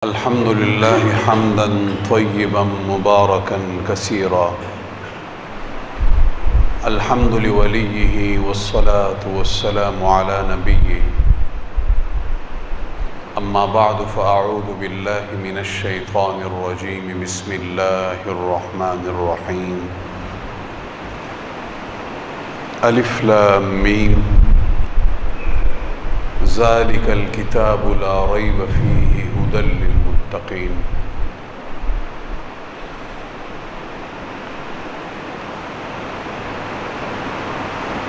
الحمد لله حمدا طيبا مباركا كثيرا. الحمد لوليه والصلاة والسلام على نبيه. أما بعد فأعوذ بالله من الشيطان الرجيم. بسم الله الرحمن الرحيم. ألف لام ميم. ذلك الكتاب لا ريب فيه هدى للمتقين.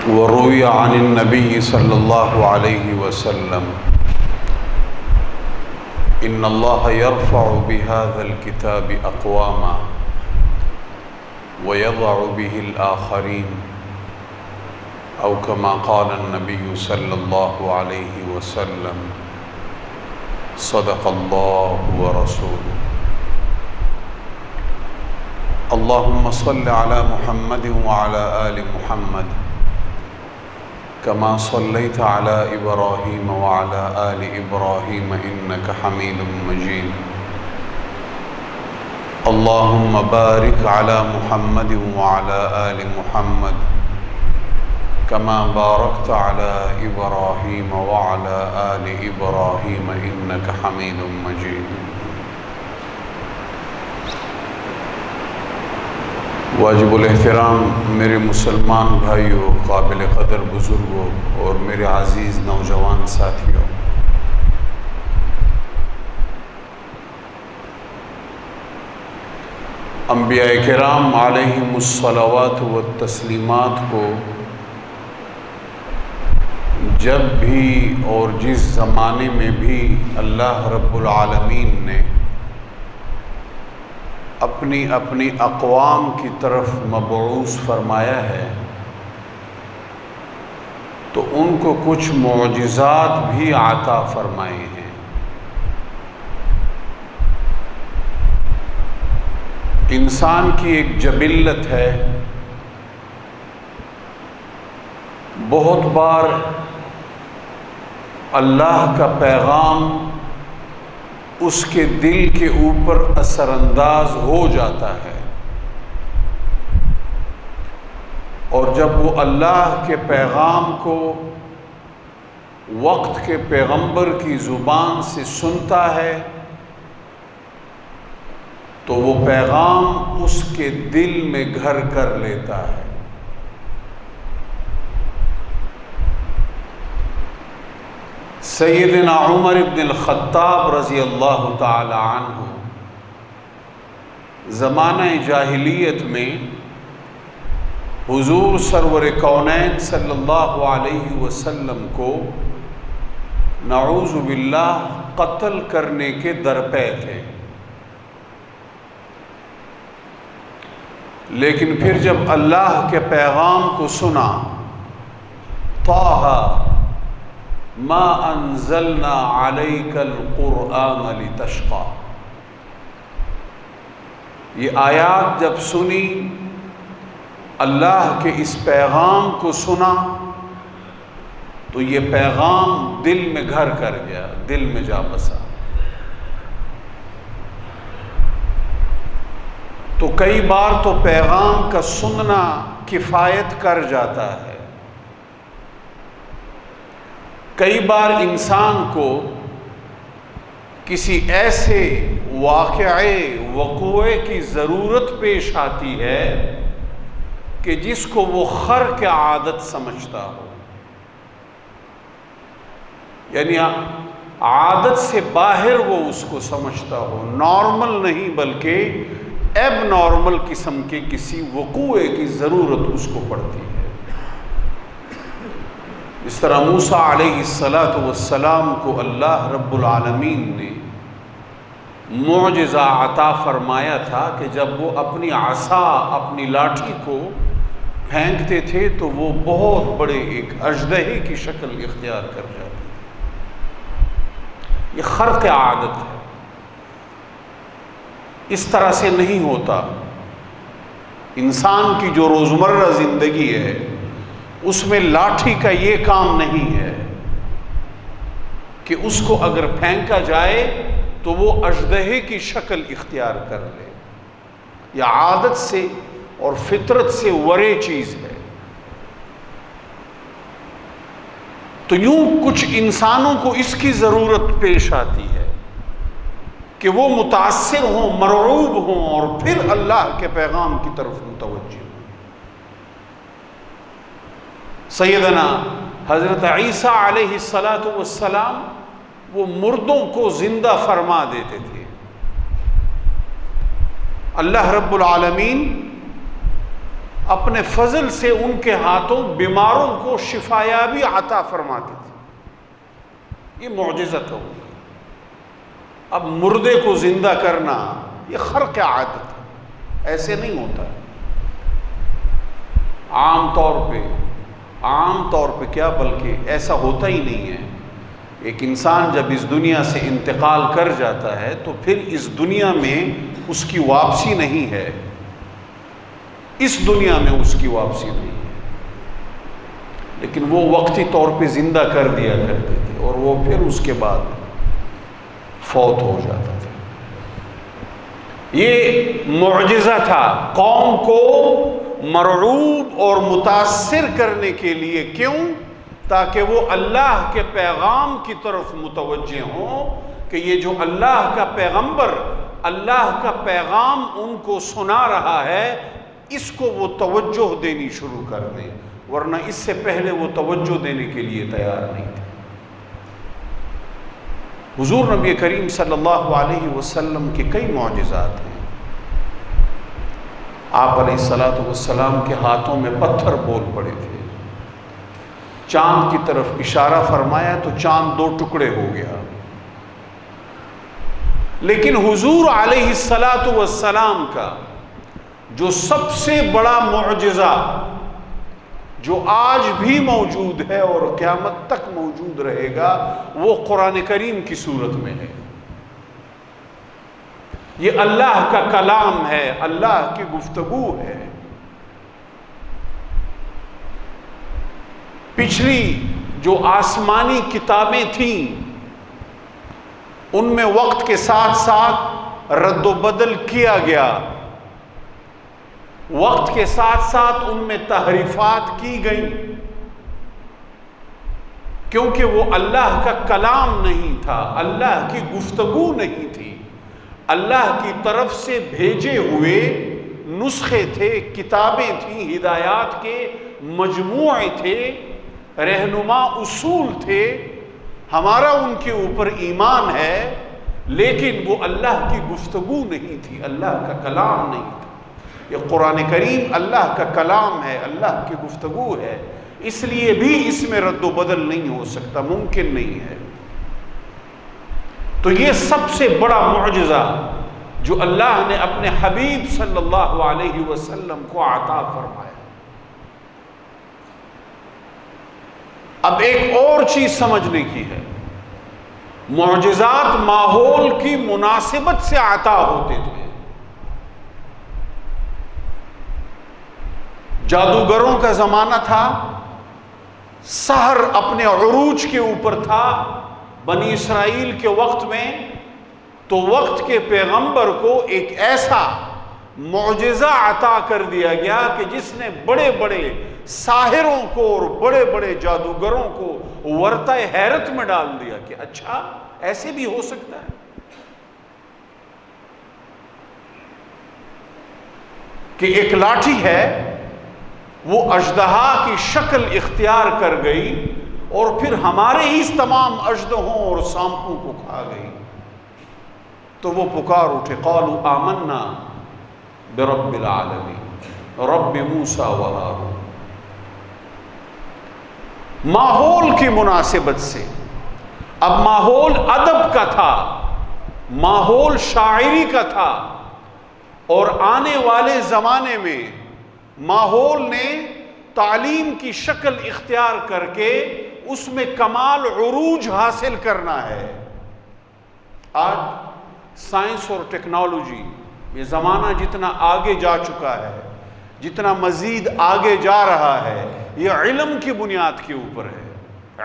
وروي عن النبي صلى الله عليه وسلم إن الله يرفع بهذا الكتاب أقواما ويضع به الآخرين، أو كما قال النبي صلى الله عليه وسلم. صدق الله ورسوله. اللهم صل على محمد وعلى آل محمد كما صليت على إبراهيم وعلى آل إبراهيم إنك حميد مجيد. اللهم بارك على محمد وعلى آل محمد كما باركت على إبراهيم وعلى آل إبراهيم إنك حميد مجيد. واجب الاحترام میرے مسلمان بھائیوں، قابل قدر بزرگوں اور میرے عزیز نوجوان ساتھیوں، انبیاء کرام علیہم الصلوات والتسلیمات کو جب بھی اور جس زمانے میں بھی اللہ رب العالمین نے اپنی اپنی اقوام کی طرف مبعوث فرمایا ہے تو ان کو کچھ معجزات بھی عطا فرمائے ہیں۔ انسان کی ایک جبلت ہے، بہت بار اللہ کا پیغام اس کے دل کے اوپر اثر انداز ہو جاتا ہے، اور جب وہ اللہ کے پیغام کو وقت کے پیغمبر کی زبان سے سنتا ہے تو وہ پیغام اس کے دل میں گھر کر لیتا ہے۔ سیدنا عمر ابن الخطاب رضی اللہ تعالی عنہ زمانہ جاہلیت میں حضور سرور کونین صلی اللہ علیہ وسلم کو نعوذ باللہ قتل کرنے کے درپے تھے، لیکن پھر جب اللہ کے پیغام کو سنا، طٰہ ما انزلنا علیک القرآن لتشقی، یہ آیات جب سنی، اللہ کے اس پیغام کو سنا تو یہ پیغام دل میں گھر کر گیا، دل میں جا بسا۔ تو کئی بار تو پیغام کا سننا کفایت کر جاتا ہے، کئی بار انسان کو کسی ایسے وقوعے کی ضرورت پیش آتی ہے کہ جس کو وہ خرق عادت سمجھتا ہو، یعنی عادت سے باہر وہ اس کو سمجھتا ہو، نارمل نہیں بلکہ ایب نارمل قسم کے کسی وقوعے کی ضرورت اس کو پڑتی ہے۔ اس طرح موسیٰ علیہ السلام کو اللہ رب العالمین نے معجزہ عطا فرمایا تھا کہ جب وہ اپنی عصا، اپنی لاٹھی کو پھینکتے تھے تو وہ بہت بڑے ایک اژدہے کی شکل اختیار کر جاتی۔ یہ خرق عادت ہے، اس طرح سے نہیں ہوتا۔ انسان کی جو روزمرہ زندگی ہے اس میں لاٹھی کا یہ کام نہیں ہے کہ اس کو اگر پھینکا جائے تو وہ اژدہے کی شکل اختیار کر لے. یہ عادت سے اور فطرت سے ورے چیز ہے. تو یوں کچھ انسانوں کو اس کی ضرورت پیش آتی ہے کہ وہ متاثر ہوں، مرعوب ہوں، اور پھر اللہ کے پیغام کی طرف متوجہ ہوں. سیدنا حضرت عیسیٰ علیہ السلام وہ مردوں کو زندہ فرما دیتے تھے. اللہ رب العالمین اپنے فضل سے ان کے ہاتھوں بیماروں کو شفایابی عطا فرماتے تھے. یہ معجزت ہو. اب مردے کو زندہ کرنا یہ خرق عادت ہے، ایسے نہیں ہوتا. عام طور پہ کیا بلکہ ایسا ہوتا ہی نہیں ہے. ایک انسان جب اس دنیا سے انتقال کر جاتا ہے تو پھر اس دنیا میں اس کی واپسی نہیں ہے. اس دنیا میں اس کی واپسی نہیں ہے. لیکن وہ وقتی طور پہ زندہ کر دیا کرتے تھے اور وہ پھر اس کے بعد فوت ہو جاتا تھا. یہ معجزہ تھا قوم کو مرعوب اور متاثر کرنے کے لیے. کیوں؟ تاکہ وہ اللہ کے پیغام کی طرف متوجہ ہوں کہ یہ جو اللہ کا پیغمبر اللہ کا پیغام ان کو سنا رہا ہے اس کو وہ توجہ دینی شروع کر دیں، ورنہ اس سے پہلے وہ توجہ دینے کے لیے تیار نہیں تھے. حضور نبی کریم صلی اللہ علیہ وسلم کے کئی معجزات ہیں. آپ علیہ السلام کے ہاتھوں میں پتھر بول پڑے تھے. چاند کی طرف اشارہ فرمایا تو چاند 2 ٹکڑے ہو گیا. لیکن حضور علیہ السلام کا جو سب سے بڑا معجزہ جو آج بھی موجود ہے اور قیامت تک موجود رہے گا وہ قرآن کریم کی صورت میں ہے. یہ اللہ کا کلام ہے، اللہ کی گفتگو ہے. پچھلی جو آسمانی کتابیں تھیں ان میں وقت کے ساتھ ساتھ رد و بدل کیا گیا، وقت کے ساتھ ساتھ ان میں تحریفات کی گئیں، کیونکہ وہ اللہ کا کلام نہیں تھا، اللہ کی گفتگو نہیں تھی. اللہ کی طرف سے بھیجے ہوئے نسخے تھے، کتابیں تھیں، ہدایات کے مجموعے تھے، رہنما اصول تھے. ہمارا ان کے اوپر ایمان ہے لیکن وہ اللہ کی گفتگو نہیں تھی، اللہ کا کلام نہیں تھا. یہ قرآن کریم اللہ کا کلام ہے، اللہ کی گفتگو ہے، اس لیے بھی اس میں رد و بدل نہیں ہو سکتا، ممکن نہیں ہے. تو یہ سب سے بڑا معجزہ جو اللہ نے اپنے حبیب صلی اللہ علیہ وسلم کو عطا فرمایا. اب ایک اور چیز سمجھنے کی ہے، معجزات ماحول کی مناسبت سے عطا ہوتے تھے. جادوگروں کا زمانہ تھا، سحر اپنے عروج کے اوپر تھا بنی اسرائیل کے وقت میں. تو وقت کے پیغمبر کو ایک ایسا معجزہ عطا کر دیا گیا کہ جس نے بڑے بڑے ساحروں کو اور بڑے بڑے جادوگروں کو ورطہ حیرت میں ڈال دیا کہ اچھا ایسے بھی ہو سکتا ہے کہ ایک لاٹھی ہے وہ اژدہا کی شکل اختیار کر گئی اور پھر ہمارے ہی تمام اژدہوں اور سانپوں کو کھا گئی. تو وہ پکار اٹھے، قالوا آمنا برب العالمین رب موسیٰ و ہارون. ماحول کی مناسبت سے اب ماحول ادب کا تھا، ماحول شاعری کا تھا، اور آنے والے زمانے میں ماحول نے تعلیم کی شکل اختیار کر کے اس میں کمال عروج حاصل کرنا ہے. آج سائنس اور ٹیکنالوجی یہ زمانہ جتنا آگے جا چکا ہے، جتنا مزید آگے جا رہا ہے، یہ علم کی بنیاد کے اوپر ہے،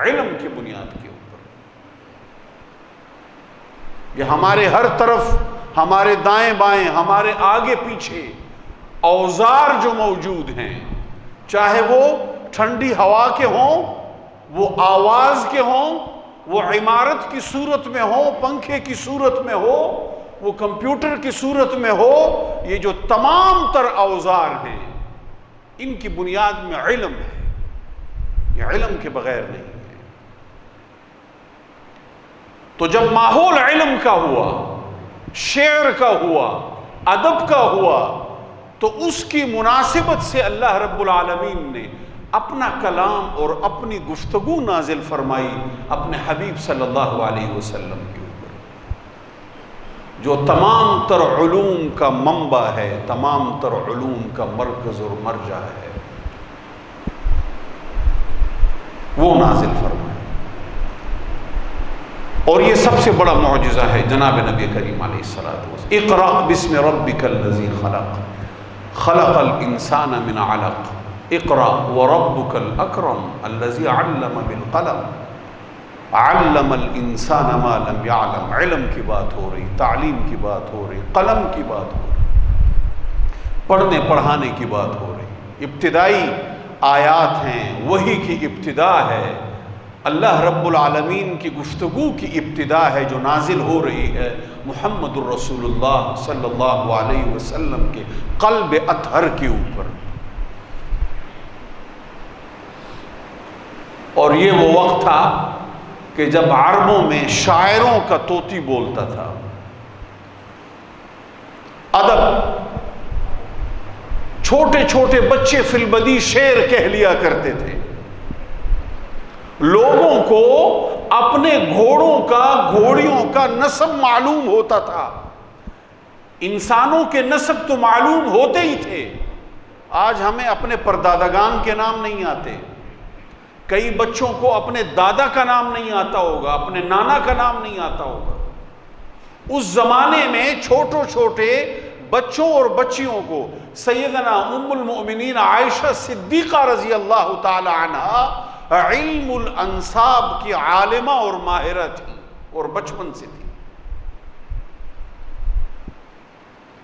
علم کی بنیاد کے اوپر. کہ ہمارے ہر طرف، ہمارے دائیں بائیں، ہمارے آگے پیچھے اوزار جو موجود ہیں، چاہے وہ ٹھنڈی ہوا کے ہوں، وہ آواز کے ہوں، وہ عمارت کی صورت میں ہو، پنکھے کی صورت میں ہو، وہ کمپیوٹر کی صورت میں ہو، یہ جو تمام تر اوزار ہیں ان کی بنیاد میں علم ہے، یہ علم کے بغیر نہیں ہے۔ تو جب ماحول علم کا ہوا، شعر کا ہوا، ادب کا ہوا، تو اس کی مناسبت سے اللہ رب العالمین نے اپنا کلام اور اپنی گفتگو نازل فرمائی اپنے حبیب صلی اللہ علیہ وسلم کے اوپر، جو تمام تر علوم کا منبع ہے، تمام تر علوم کا مرکز اور مرجع ہے، وہ نازل فرمائی۔ اور یہ سب سے بڑا معجزہ ہے جناب نبی کریم علیہ الصلوۃ والسلام۔ اقرأ بسم ربک الذی خلق، خلق الانسان من علق، اقرأ وربک الاکرم الذی علم بالقلم، علم الانسان ما لم يعلم۔ علم کی بات ہو رہی، تعلیم کی بات ہو رہی، قلم کی بات ہو رہی، پڑھنے پڑھانے کی بات ہو رہی۔ ابتدائی آیات ہیں، وحی کی ابتدا ہے، اللہ رب العالمین کی گفتگو کی ابتدا ہے جو نازل ہو رہی ہے محمد الرسول اللہ صلی اللہ علیہ وسلم کے قلب اطہر کے اوپر۔ اور یہ وہ وقت تھا کہ جب عربوں میں شاعروں کا طوطی بولتا تھا، ادب، چھوٹے چھوٹے بچے فی البدی شعر کہہ لیا کرتے تھے، لوگوں کو اپنے گھوڑوں کا، گھوڑیوں کا نسب معلوم ہوتا تھا، انسانوں کے نسب تو معلوم ہوتے ہی تھے۔ آج ہمیں اپنے پردادگان کے نام نہیں آتے، کئی بچوں کو اپنے دادا کا نام نہیں آتا ہوگا، اپنے نانا کا نام نہیں آتا ہوگا۔ اس زمانے میں چھوٹے چھوٹے بچوں اور بچیوں کو سیدنا ام المؤمنین عائشہ صدیقہ رضی اللہ تعالی عنہا علم الانساب کی عالمہ اور ماہرہ تھی، اور بچپن سے تھی۔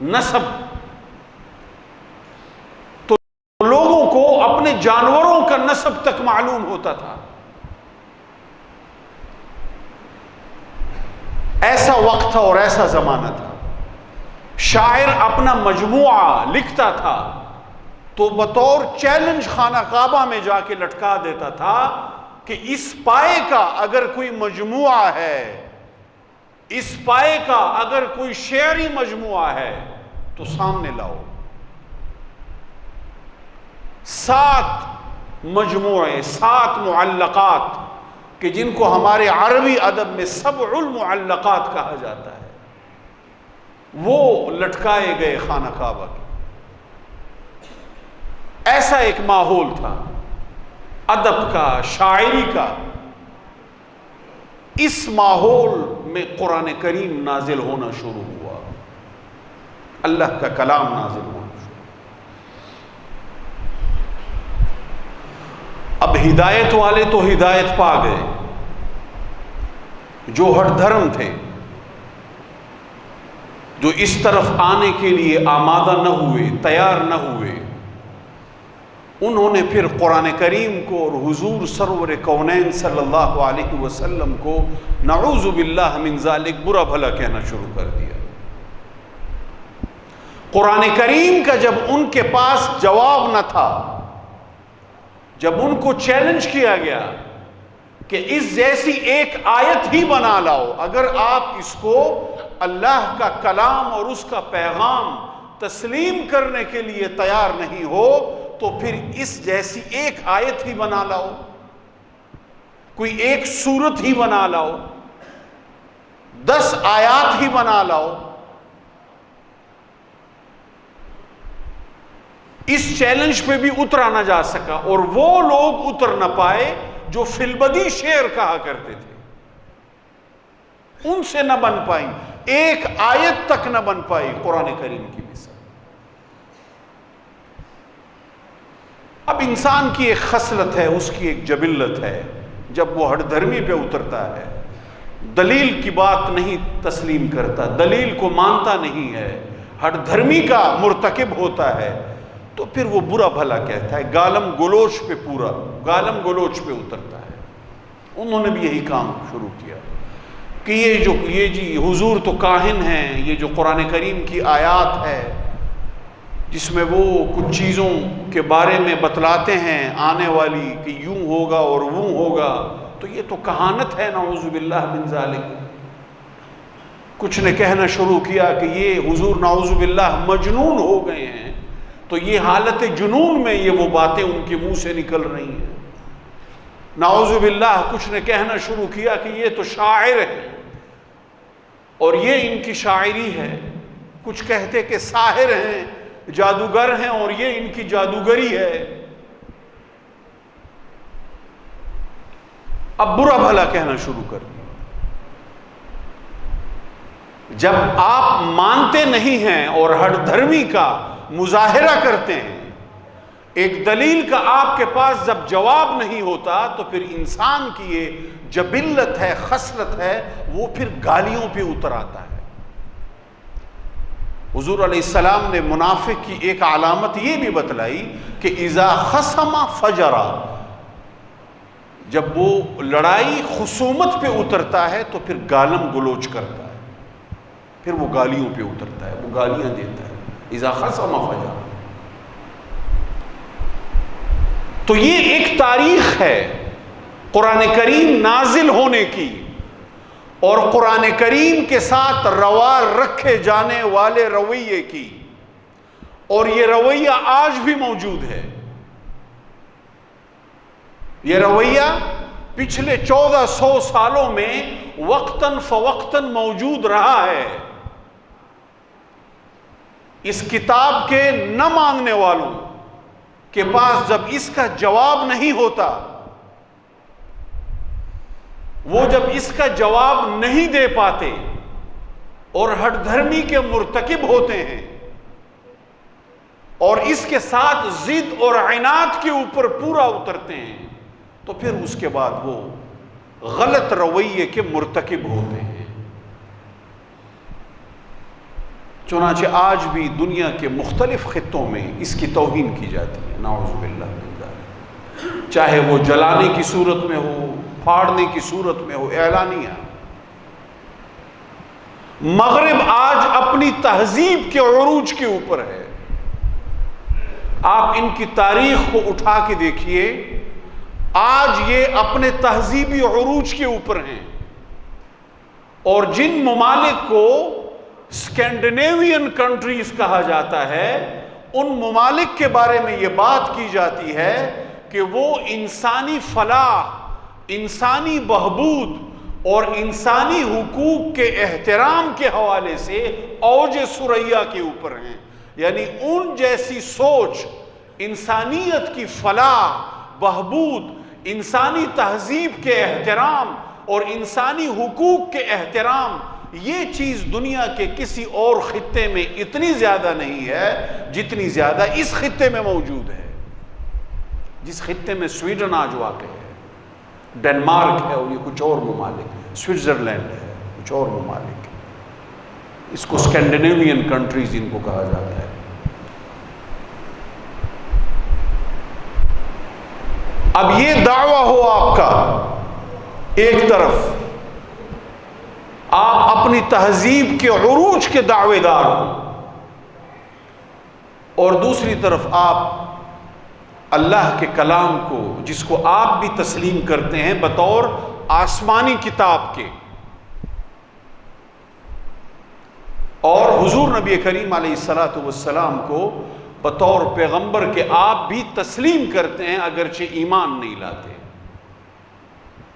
نسب تو لوگوں کو اپنے جانوروں کا نسب تک معلوم ہوتا تھا۔ ایسا وقت تھا اور ایسا زمانہ تھا۔ شاعر اپنا مجموعہ لکھتا تھا تو بطور چیلنج خانہ کعبہ میں جا کے لٹکا دیتا تھا کہ اس پائے کا اگر کوئی مجموعہ ہے، اس پائے کا اگر کوئی شعری مجموعہ ہے تو سامنے لاؤ۔ 7 مجموعے، 7 معلقات کہ جن کو ہمارے عربی ادب میں 7 المعلقات کہا جاتا ہے، وہ لٹکائے گئے خانہ کعبہ کے۔ ایسا ایک ماحول تھا ادب کا، شاعری کا۔ اس ماحول میں قرآن کریم نازل ہونا شروع ہوا، اللہ کا کلام نازل ہونا شروع۔ اب ہدایت والے تو ہدایت پا گئے، جو ہٹ دھرم تھے، جو اس طرف آنے کے لیے آمادہ نہ ہوئے، تیار نہ ہوئے، انہوں نے پھر قرآن کریم کو اور حضور سرور کونین صلی اللہ علیہ وسلم کو نعوذ باللہ من ذالک برا بھلا کہنا شروع کر دیا۔ قرآن کریم کا جب ان کے پاس جواب نہ تھا، جب ان کو چیلنج کیا گیا کہ اس جیسی ایک آیت ہی بنا لاؤ، اگر آپ اس کو اللہ کا کلام اور اس کا پیغام تسلیم کرنے کے لیے تیار نہیں ہو تو پھر اس جیسی ایک آیت ہی بنا لاؤ، کوئی ایک سورت ہی بنا لاؤ، 10 آیات ہی بنا لاؤ۔ اس چیلنج پہ بھی اترا نہ جا سکا، اور وہ لوگ اتر نہ پائے جو فی البدی شعر کہا کرتے تھے، ان سے نہ بن پائیں، ایک آیت تک نہ بن پائی قرآن کریم کی مثال۔ اب انسان کی ایک خصلت ہے، اس کی ایک جبلت ہے، جب وہ ہٹ دھرمی پہ اترتا ہے دلیل کی بات نہیں تسلیم کرتا، دلیل کو مانتا نہیں ہے، ہر دھرمی کا مرتکب ہوتا ہے، تو پھر وہ برا بھلا کہتا ہے، گالم گلوچ پہ پورا گالم گلوچ پہ اترتا ہے۔ انہوں نے بھی یہی کام شروع کیا کہ یہ جی حضور تو کاہن ہیں، یہ جو قرآن کریم کی آیات ہے جس میں وہ کچھ چیزوں کے بارے میں بتلاتے ہیں آنے والی کہ یوں ہوگا اور وہ ہوگا، تو یہ تو کہانت ہے، نعوذ باللہ من ذالک۔ کچھ نے کہنا شروع کیا کہ یہ حضور نعوذ باللہ مجنون ہو گئے ہیں، تو یہ حالت جنون میں یہ وہ باتیں ان کے منہ سے نکل رہی ہیں، نعوذ باللہ۔ کچھ نے کہنا شروع کیا کہ یہ تو شاعر ہے اور یہ ان کی شاعری ہے، کچھ کہتے کہ ساحر ہیں، جادوگر ہیں اور یہ ان کی جادوگری ہے۔ اب برا بھلا کہنا شروع کر دیا۔ جب آپ مانتے نہیں ہیں اور ہر دھرمی کا مظاہرہ کرتے ہیں، ایک دلیل کا آپ کے پاس جب جواب نہیں ہوتا، تو پھر انسان کی یہ جبلت ہے، خصلت ہے، وہ پھر گالیوں پہ اتر آتا ہے۔ حضور علیہ السلام نے منافق کی ایک علامت یہ بھی بتلائی کہ اذا خصم فجرا، جب وہ لڑائی خصومت پہ اترتا ہے تو پھر گالم گلوچ کرتا ہے، پھر وہ گالیوں پہ اترتا ہے، وہ گالیاں دیتا ہے، اذا خصم فجرا۔ تو یہ ایک تاریخ ہے قرآن کریم نازل ہونے کی اور قرآن کریم کے ساتھ روا رکھے جانے والے رویے کی، اور یہ رویہ آج بھی موجود ہے۔ یہ رویہ پچھلے 1400 سالوں میں وقتاً فوقتاً موجود رہا ہے۔ اس کتاب کے نہ ماننے والوں کے پاس جب اس کا جواب نہیں ہوتا، وہ جب اس کا جواب نہیں دے پاتے اور ہر دھرمی کے مرتکب ہوتے ہیں اور اس کے ساتھ ضد اور عناد کے اوپر پورا اترتے ہیں، تو پھر اس کے بعد وہ غلط رویے کے مرتکب ہوتے ہیں۔ چنانچہ آج بھی دنیا کے مختلف خطوں میں اس کی توہین کی جاتی ہے، نعوذ باللہ من ذالک، چاہے وہ جلانے کی صورت میں ہو، پھاڑنے کی صورت میں ہو، اعلانیہ۔ مغرب آج اپنی تہذیب کے عروج کے اوپر ہے۔ آپ ان کی تاریخ کو اٹھا کے دیکھیے، آج یہ اپنے تہذیبی عروج کے اوپر ہیں، اور جن ممالک کو اسکینڈینیوین کنٹریز کہا جاتا ہے، ان ممالک کے بارے میں یہ بات کی جاتی ہے کہ وہ انسانی فلاح، انسانی بہبود اور انسانی حقوق کے احترام کے حوالے سے اوج ثریا کے اوپر ہیں۔ یعنی ان جیسی سوچ، انسانیت کی فلاح، بہبود، انسانی تہذیب کے احترام اور انسانی حقوق کے احترام، یہ چیز دنیا کے کسی اور خطے میں اتنی زیادہ نہیں ہے جتنی زیادہ اس خطے میں موجود ہے، جس خطے میں سویڈن آج واقع ہے، ڈنمارک ہے، اور یہ کچھ اور ممالک، سوئٹزرلینڈ ہے، کچھ اور ممالک، اس کو اسکینڈینیوین کنٹریز ان کو کہا جاتا ہے۔ اب یہ دعویٰ ہو آپ کا، ایک طرف آپ اپنی تہذیب کے عروج کے دعوے دار ہوں، اور دوسری طرف آپ اللہ کے کلام کو، جس کو آپ بھی تسلیم کرتے ہیں بطور آسمانی کتاب کے، اور حضور نبی کریم علیہ السلام کو بطور پیغمبر کے آپ بھی تسلیم کرتے ہیں، اگرچہ ایمان نہیں لاتے۔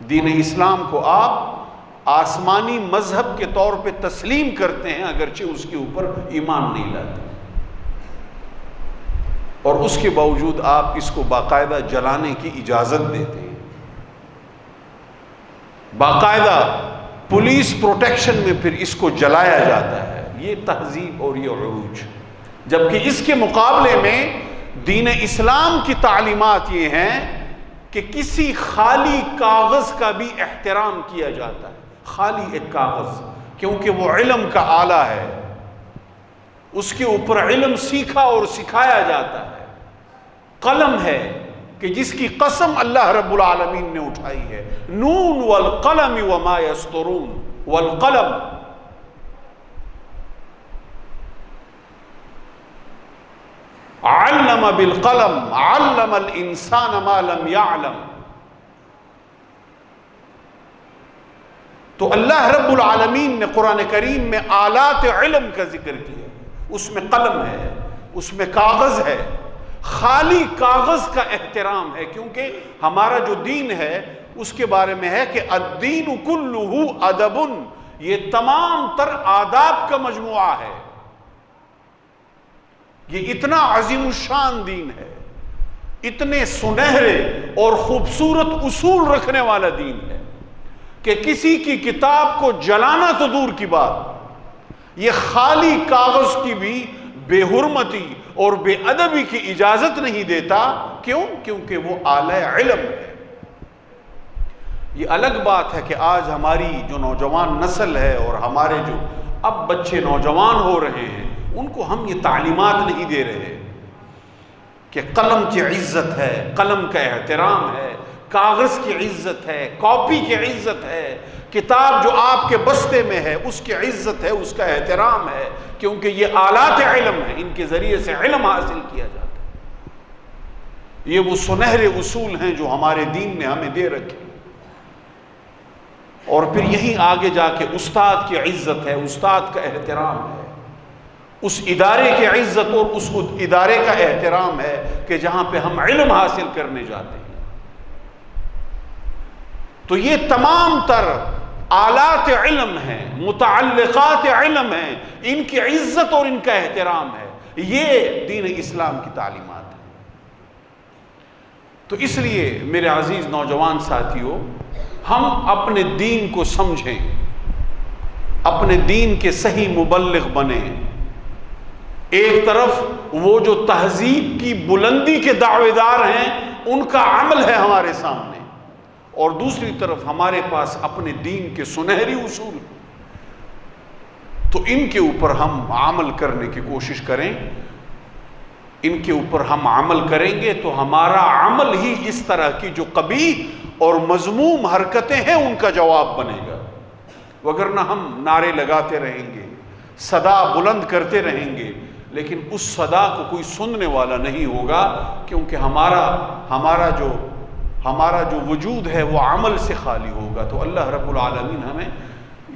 دین اسلام کو آپ آسمانی مذہب کے طور پہ تسلیم کرتے ہیں، اگرچہ اس کے اوپر ایمان نہیں لاتے، اور اس کے باوجود آپ اس کو باقاعدہ جلانے کی اجازت دیتے ہیں، باقاعدہ پولیس پروٹیکشن میں پھر اس کو جلایا جاتا ہے۔ یہ تہذیب اور یہ عروج، جبکہ اس کے مقابلے میں دین اسلام کی تعلیمات یہ ہیں کہ کسی خالی کاغذ کا بھی احترام کیا جاتا ہے، خالی ایک کاغذ، کیونکہ وہ علم کا آلہ ہے، اس کے اوپر علم سیکھا اور سکھایا جاتا ہے۔ قلم ہے کہ جس کی قسم اللہ رب العالمین نے اٹھائی ہے، نون والقلم وما یسطرون، والقلم، علم بالقلم علم الانسان ما لم يعلم۔ تو اللہ رب العالمین نے قرآن کریم میں آلات علم کا ذکر کیا، اس میں قلم ہے، اس میں کاغذ ہے۔ خالی کاغذ کا احترام ہے، کیونکہ ہمارا جو دین ہے اس کے بارے میں ہے کہ الدین کلہ ادب، یہ تمام تر آداب کا مجموعہ ہے۔ یہ اتنا عظیم الشان دین ہے، اتنے سنہرے اور خوبصورت اصول رکھنے والا دین ہے کہ کسی کی کتاب کو جلانا تو دور کی بات، یہ خالی کاغذ کی بھی بے حرمتی اور بے ادبی کی اجازت نہیں دیتا۔ کیوں؟ کیونکہ وہ آلہ علم ہے۔ یہ الگ بات ہے کہ آج ہماری جو نوجوان نسل ہے اور ہمارے جو اب بچے نوجوان ہو رہے ہیں، ان کو ہم یہ تعلیمات نہیں دے رہے کہ قلم کی عزت ہے، قلم کا احترام ہے، کاغذ کی عزت ہے، کاپی کی عزت ہے، کتاب جو آپ کے بستے میں ہے اس کی عزت ہے، اس کا احترام ہے، کیونکہ یہ آلات علم ہے، ان کے ذریعے سے علم حاصل کیا جاتا ہے۔ یہ وہ سنہرے اصول ہیں جو ہمارے دین نے ہمیں دے رکھے۔ اور پھر یہیں آگے جا کے استاد کی عزت ہے، استاد کا احترام ہے، اس ادارے کی عزت اور اس ادارے کا احترام ہے کہ جہاں پہ ہم علم حاصل کرنے جاتے ہیں۔ تو یہ تمام تر آلات علم ہیں، متعلقات علم ہیں، ان کی عزت اور ان کا احترام ہے۔ یہ دین اسلام کی تعلیمات ہے۔ تو اس لیے میرے عزیز نوجوان ساتھیوں، ہم اپنے دین کو سمجھیں، اپنے دین کے صحیح مبلغ بنیں۔ ایک طرف وہ جو تہذیب کی بلندی کے دعوے دار ہیں، ان کا عمل ہے ہمارے سامنے، اور دوسری طرف ہمارے پاس اپنے دین کے سنہری اصول، تو ان کے اوپر ہم عمل کرنے کی کوشش کریں۔ ان کے اوپر ہم عمل کریں گے تو ہمارا عمل ہی اس طرح کی جو قبیح اور مذموم حرکتیں ہیں ان کا جواب بنے گا، وگرنہ ہم نعرے لگاتے رہیں گے، صدا بلند کرتے رہیں گے، لیکن اس صدا کو کوئی سننے والا نہیں ہوگا، کیونکہ ہمارا جو وجود ہے وہ عمل سے خالی ہوگا۔ تو اللہ رب العالمین ہمیں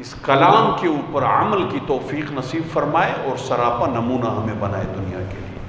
اس کلام کے اوپر عمل کی توفیق نصیب فرمائے اور سراپا نمونہ ہمیں بنائے دنیا کے لیے۔